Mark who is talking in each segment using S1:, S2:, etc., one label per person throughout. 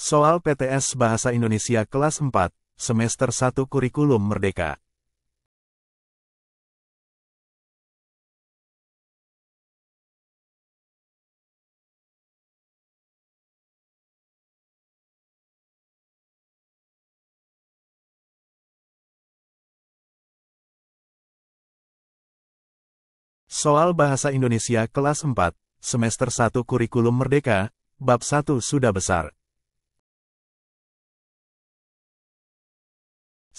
S1: Soal PTS Bahasa Indonesia kelas 4, semester 1 Kurikulum Merdeka. Soal Bahasa Indonesia kelas 4, semester 1 Kurikulum Merdeka, bab 1 sudah besar.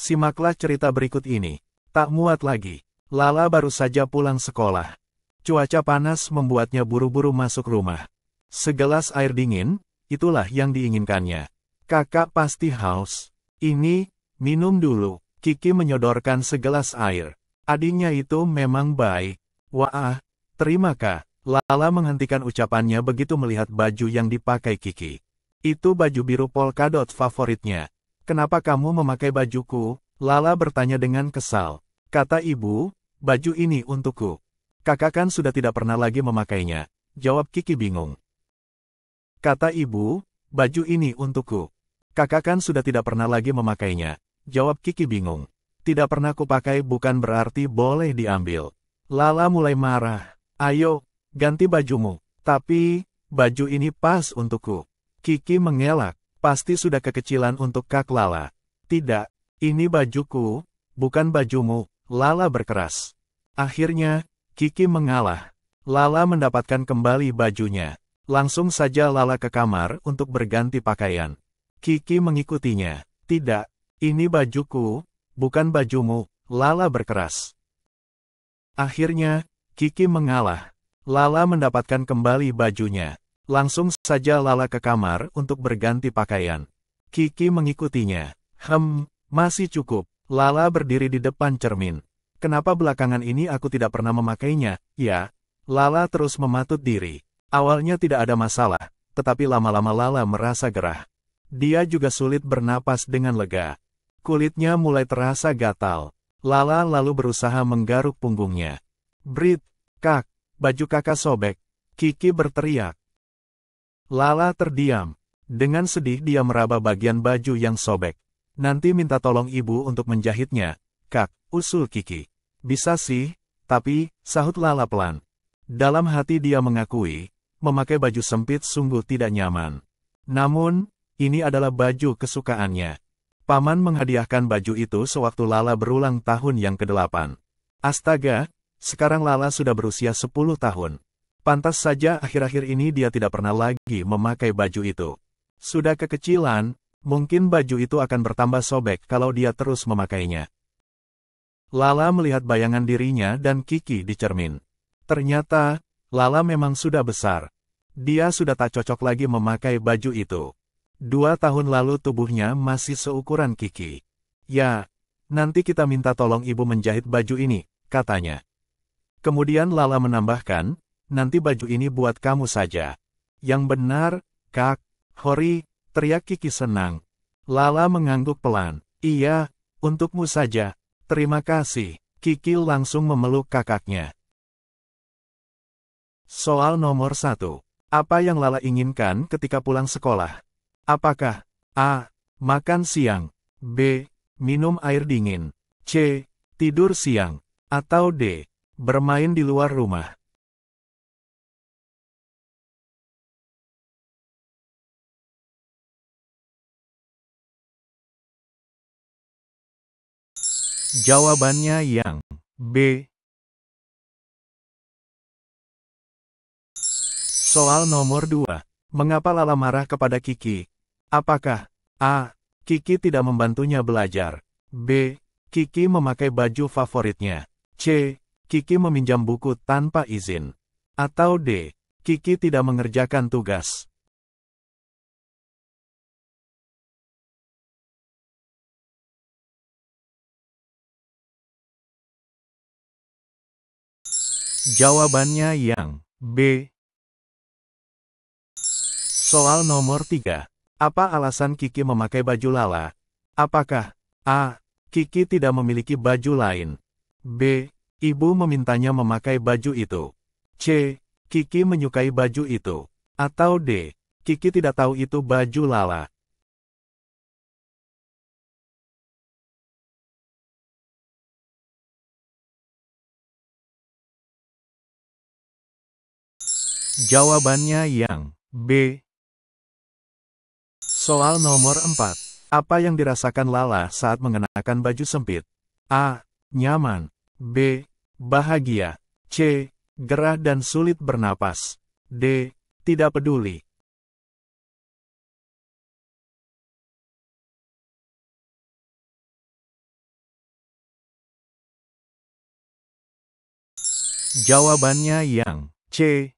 S1: Simaklah cerita berikut ini. Tak muat lagi. Lala baru saja pulang sekolah. Cuaca panas membuatnya buru-buru masuk rumah. Segelas air dingin, itulah yang diinginkannya. Kakak pasti haus. Ini, minum dulu. Kiki menyodorkan segelas air. Adiknya itu memang baik. Wah, terima Kak. Lala menghentikan ucapannya begitu melihat baju yang dipakai Kiki. Itu baju biru polkadot favoritnya. Kenapa kamu memakai bajuku? Lala bertanya dengan kesal. Kata ibu, baju ini untukku. Kakak kan sudah tidak pernah lagi memakainya. Jawab Kiki bingung. Kata ibu, baju ini untukku. Kakak kan sudah tidak pernah lagi memakainya. Jawab Kiki bingung. Tidak pernah kupakai bukan berarti boleh diambil. Lala mulai marah. Ayo, ganti bajumu. Tapi, baju ini pas untukku. Kiki mengelak. Pasti sudah kekecilan untuk Kak Lala. Tidak, ini bajuku, bukan bajumu, Lala berkeras. Akhirnya, Kiki mengalah. Lala mendapatkan kembali bajunya. Langsung saja Lala ke kamar untuk berganti pakaian. Kiki mengikutinya. Tidak, ini bajuku, bukan bajumu, Lala berkeras. Akhirnya, Kiki mengalah. Lala mendapatkan kembali bajunya. Langsung saja Lala ke kamar untuk berganti pakaian. Kiki mengikutinya. Masih cukup. Lala berdiri di depan cermin. Kenapa belakangan ini aku tidak pernah memakainya, ya? Lala terus mematut diri. Awalnya tidak ada masalah, tetapi lama-lama Lala merasa gerah. Dia juga sulit bernapas dengan lega. Kulitnya mulai terasa gatal. Lala lalu berusaha menggaruk punggungnya. Brit, Kak, baju kakak sobek. Kiki berteriak. Lala terdiam. Dengan sedih dia meraba bagian baju yang sobek. Nanti minta tolong ibu untuk menjahitnya, Kak, usul Kiki. Bisa sih, tapi, sahut Lala pelan. Dalam hati dia mengakui, memakai baju sempit sungguh tidak nyaman. Namun, ini adalah baju kesukaannya. Paman menghadiahkan baju itu sewaktu Lala berulang tahun yang ke-8. Astaga, sekarang Lala sudah berusia 10 tahun. Pantas saja akhir-akhir ini dia tidak pernah lagi memakai baju itu. Sudah kekecilan, mungkin baju itu akan bertambah sobek kalau dia terus memakainya. Lala melihat bayangan dirinya dan Kiki di cermin. Ternyata, Lala memang sudah besar. Dia sudah tak cocok lagi memakai baju itu. 2 tahun lalu tubuhnya masih seukuran Kiki. Ya, nanti kita minta tolong ibu menjahit baju ini, katanya. Kemudian Lala menambahkan, nanti baju ini buat kamu saja. Yang benar, Kak. Hori, teriak Kiki senang. Lala mengangguk pelan. Iya, untukmu saja. Terima kasih. Kiki langsung memeluk kakaknya. Soal nomor 1. Apa yang Lala inginkan ketika pulang sekolah? Apakah A. Makan siang, B. Minum air dingin, C. Tidur siang, atau D. Bermain di luar rumah? Jawabannya yang B. Soal nomor 2. Mengapa Lala marah kepada Kiki? Apakah A. Kiki tidak membantunya belajar, B. Kiki memakai baju favoritnya, C. Kiki meminjam buku tanpa izin, atau D. Kiki tidak mengerjakan tugas? Jawabannya yang B. Soal nomor 3. Apa alasan Kiki memakai baju Lala? Apakah A. Kiki tidak memiliki baju lain, B. Ibu memintanya memakai baju itu, C. Kiki menyukai baju itu, atau D. Kiki tidak tahu itu baju Lala? Jawabannya yang B. Soal nomor 4. Apa yang dirasakan Lala saat mengenakan baju sempit? A. Nyaman. B. Bahagia. C. Gerah dan sulit bernapas. D. Tidak peduli. Jawabannya yang C.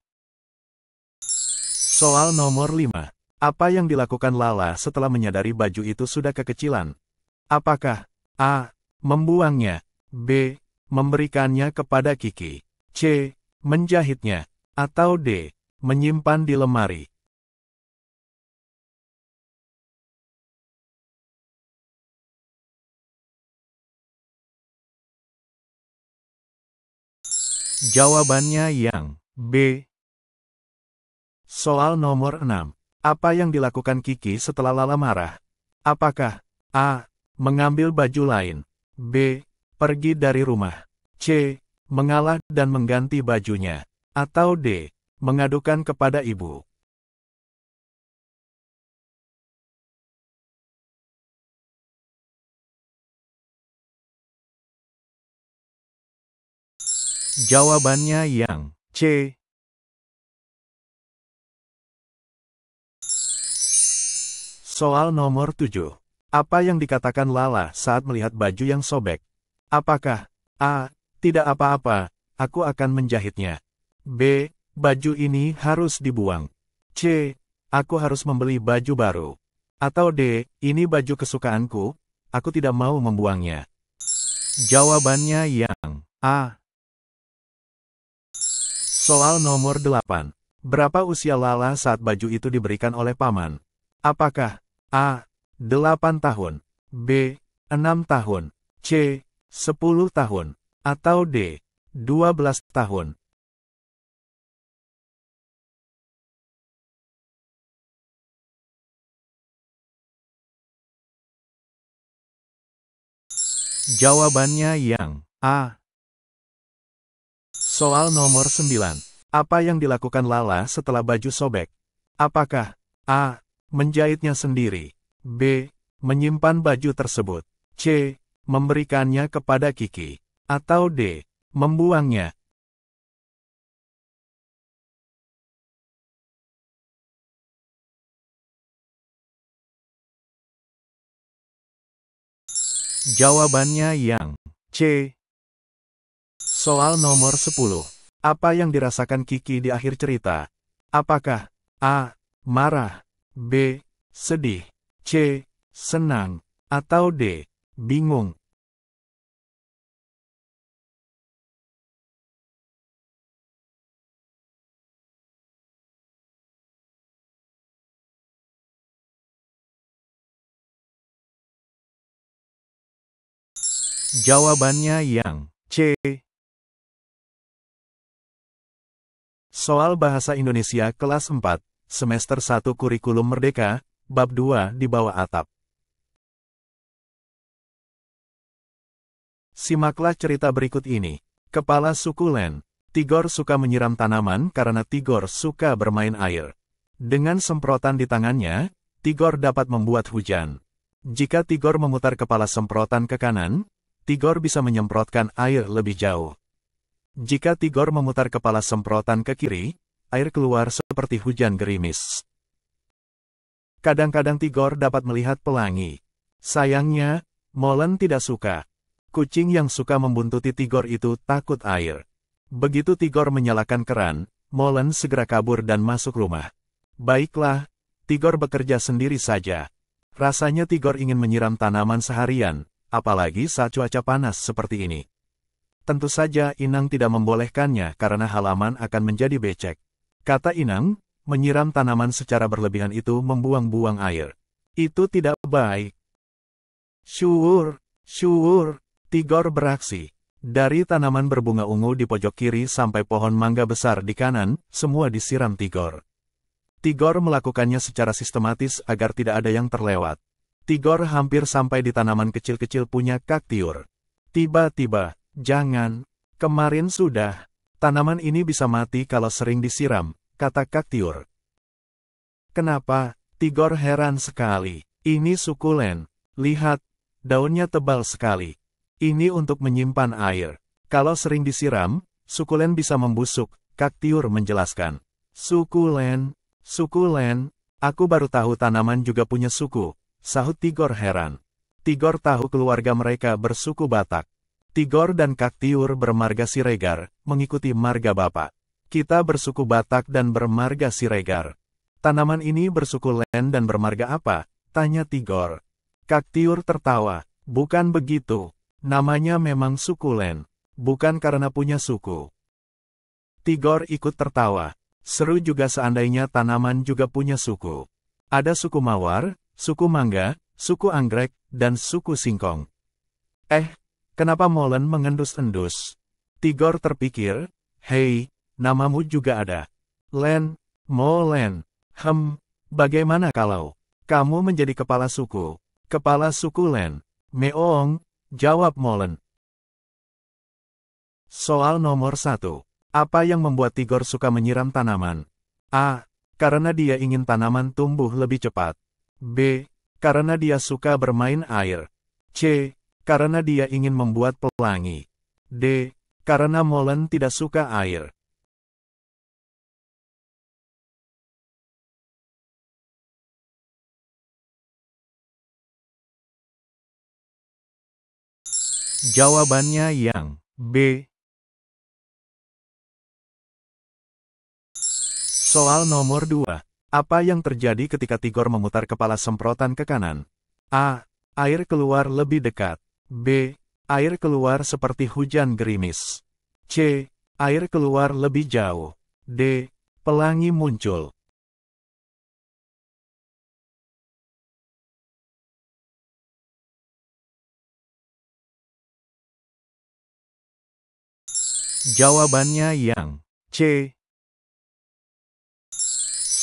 S1: Soal nomor 5. Apa yang dilakukan Lala setelah menyadari baju itu sudah kekecilan? Apakah A. Membuangnya, B. Memberikannya kepada Kiki, C. Menjahitnya, atau D. Menyimpan di lemari? Jawabannya yang B. Soal nomor 6. Apa yang dilakukan Kiki setelah Lala marah? Apakah A. Mengambil baju lain, B. Pergi dari rumah, C. Mengalah dan mengganti bajunya, atau D. Mengadukan kepada ibu? Jawabannya yang C. Soal nomor 7. Apa yang dikatakan Lala saat melihat baju yang sobek? Apakah A. Tidak apa-apa, aku akan menjahitnya, B. Baju ini harus dibuang, C. Aku harus membeli baju baru, atau D. Ini baju kesukaanku, aku tidak mau membuangnya? Jawabannya yang A. Soal nomor 8. Berapa usia Lala saat baju itu diberikan oleh paman? Apakah A. 8 tahun, B. 6 tahun, C. 10 tahun, atau D. 12 tahun? Jawabannya yang A. Soal nomor 9. Apa yang dilakukan Lala setelah baju sobek? Apakah A. Menjahitnya sendiri, B. Menyimpan baju tersebut, C. Memberikannya kepada Kiki, atau D. Membuangnya? Jawabannya yang C. Soal nomor 10. Apa yang dirasakan Kiki di akhir cerita? Apakah A. Marah, B. Sedih, C. Senang, atau D. Bingung? Jawabannya yang C. Soal Bahasa Indonesia kelas 4, semester 1 Kurikulum Merdeka, bab 2 di bawah atap. Simaklah cerita berikut ini. Kepala sukulen. Tigor suka menyiram tanaman karena Tigor suka bermain air. Dengan semprotan di tangannya, Tigor dapat membuat hujan. Jika Tigor memutar kepala semprotan ke kanan, Tigor bisa menyemprotkan air lebih jauh. Jika Tigor memutar kepala semprotan ke kiri, air keluar seperti hujan gerimis. Kadang-kadang Tigor dapat melihat pelangi. Sayangnya, Molen tidak suka. Kucing yang suka membuntuti Tigor itu takut air. Begitu Tigor menyalakan keran, Molen segera kabur dan masuk rumah. Baiklah, Tigor bekerja sendiri saja. Rasanya Tigor ingin menyiram tanaman seharian, apalagi saat cuaca panas seperti ini. Tentu saja Inang tidak membolehkannya karena halaman akan menjadi becek. Kata Inang, menyiram tanaman secara berlebihan itu membuang-buang air. Itu tidak baik. Syur, Tigor beraksi. Dari tanaman berbunga ungu di pojok kiri sampai pohon mangga besar di kanan, semua disiram Tigor. Tigor melakukannya secara sistematis agar tidak ada yang terlewat. Tigor hampir sampai di tanaman kecil-kecil punya kaktiur. Tiba-tiba, jangan, kemarin sudah. Tanaman ini bisa mati kalau sering disiram, kata Kaktiur. Kenapa? Tigor heran sekali. Ini sukulen. Lihat, daunnya tebal sekali. Ini untuk menyimpan air. Kalau sering disiram, sukulen bisa membusuk, Kaktiur menjelaskan. Sukulen, sukulen, aku baru tahu tanaman juga punya suku, sahut Tigor heran. Tigor tahu keluarga mereka bersuku Batak. Tigor dan Kaktiur bermarga Siregar, mengikuti marga bapak. Kita bersuku Batak dan bermarga Siregar. Tanaman ini bersuku Len dan bermarga apa? Tanya Tigor. Kaktiur tertawa. Bukan begitu. Namanya memang sukulen. Bukan karena punya suku. Tigor ikut tertawa. Seru juga seandainya tanaman juga punya suku. Ada suku Mawar, suku Mangga, suku Anggrek, dan suku Singkong. Kenapa Molen mengendus-endus? Tigor terpikir, hei, namamu juga ada. Len, Molen. Bagaimana kalau kamu menjadi kepala suku? Kepala suku Len. Meong, jawab Molen. Soal nomor 1. Apa yang membuat Tigor suka menyiram tanaman? A. Karena dia ingin tanaman tumbuh lebih cepat. B. Karena dia suka bermain air. C. Karena dia ingin membuat pelangi. D. Karena Molen tidak suka air. Jawabannya yang B. Soal nomor 2. Apa yang terjadi ketika Tigor memutar kepala semprotan ke kanan? A. Air keluar lebih dekat. B. Air keluar seperti hujan gerimis. C. Air keluar lebih jauh. D. Pelangi muncul. Jawabannya yang C.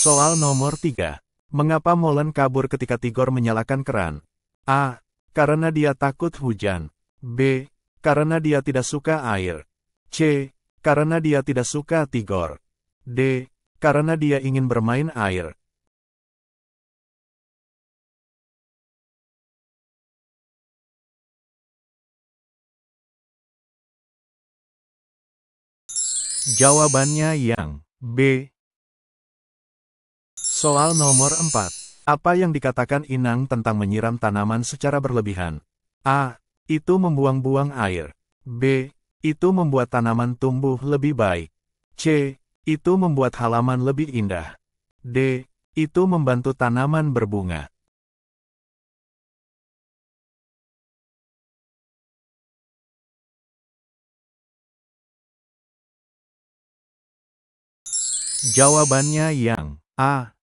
S1: Soal nomor 3. Mengapa Molen kabur ketika Tigor menyalakan keran? A. Karena dia takut hujan. B. Karena dia tidak suka air. C. Karena dia tidak suka Tigor. D. Karena dia ingin bermain air. Jawabannya yang B. Soal nomor 4. Apa yang dikatakan Inang tentang menyiram tanaman secara berlebihan? A. Itu membuang-buang air. B. Itu membuat tanaman tumbuh lebih baik. C. Itu membuat halaman lebih indah. D. Itu membantu tanaman berbunga. Jawabannya yang A.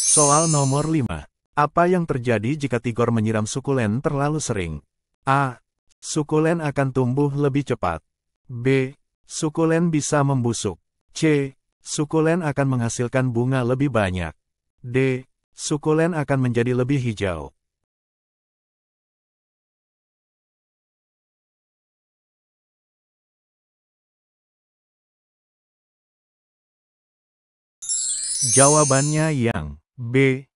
S1: Soal nomor 5. Apa yang terjadi jika Tigor menyiram sukulen terlalu sering? A. Sukulen akan tumbuh lebih cepat. B. Sukulen bisa membusuk. C. Sukulen akan menghasilkan bunga lebih banyak. D. Sukulen akan menjadi lebih hijau. Jawabannya yang B.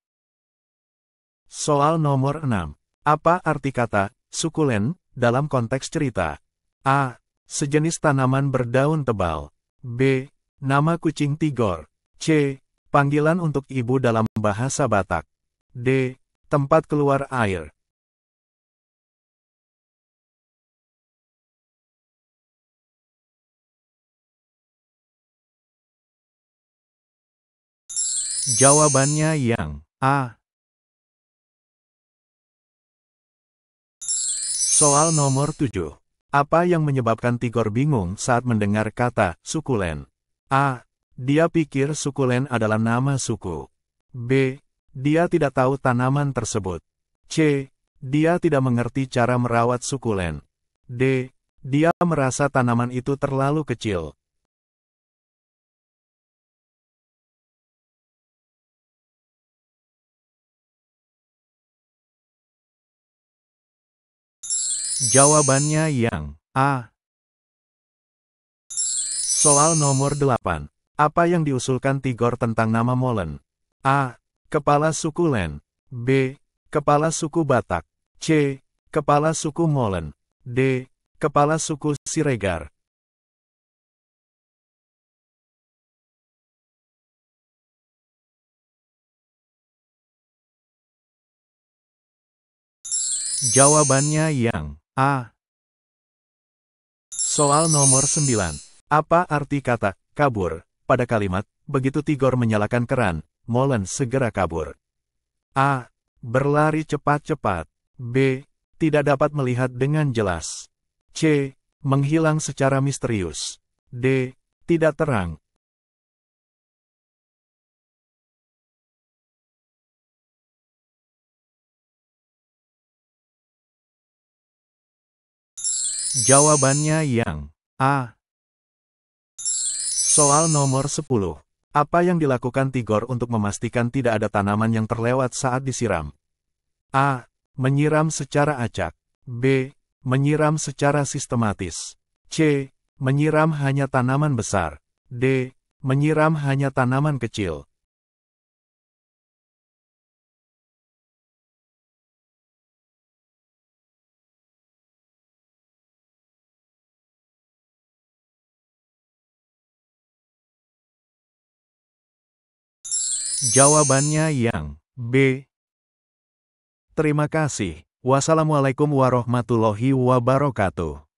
S1: Soal nomor 6. Apa arti kata sukulen dalam konteks cerita? A. Sejenis tanaman berdaun tebal. B. Nama kucing Tigor. C. Panggilan untuk ibu dalam bahasa Batak. D. Tempat keluar air. Jawabannya yang A. Soal nomor 7. Apa yang menyebabkan Tigor bingung saat mendengar kata sukulen? A. Dia pikir sukulen adalah nama suku. B. Dia tidak tahu tanaman tersebut. C. Dia tidak mengerti cara merawat sukulen. D. Dia merasa tanaman itu terlalu kecil. Jawabannya yang A. Soal nomor 8. Apa yang diusulkan Tigor tentang nama Molen? A. Kepala suku Len. B. Kepala suku Batak. C. Kepala suku Molen. D. Kepala suku Siregar. Jawabannya yang A. Soal nomor 9. Apa arti kata kabur pada kalimat begitu Tigor menyalakan keran, Molen segera kabur? A. Berlari cepat-cepat. B. Tidak dapat melihat dengan jelas. C. Menghilang secara misterius. D. Tidak terang. Jawabannya yang A. Soal nomor 10. Apa yang dilakukan Tigor untuk memastikan tidak ada tanaman yang terlewat saat disiram? A. Menyiram secara acak. B. Menyiram secara sistematis. C. Menyiram hanya tanaman besar. D. Menyiram hanya tanaman kecil. Jawabannya yang B. Terima kasih. Wassalamualaikum warahmatullahi wabarakatuh.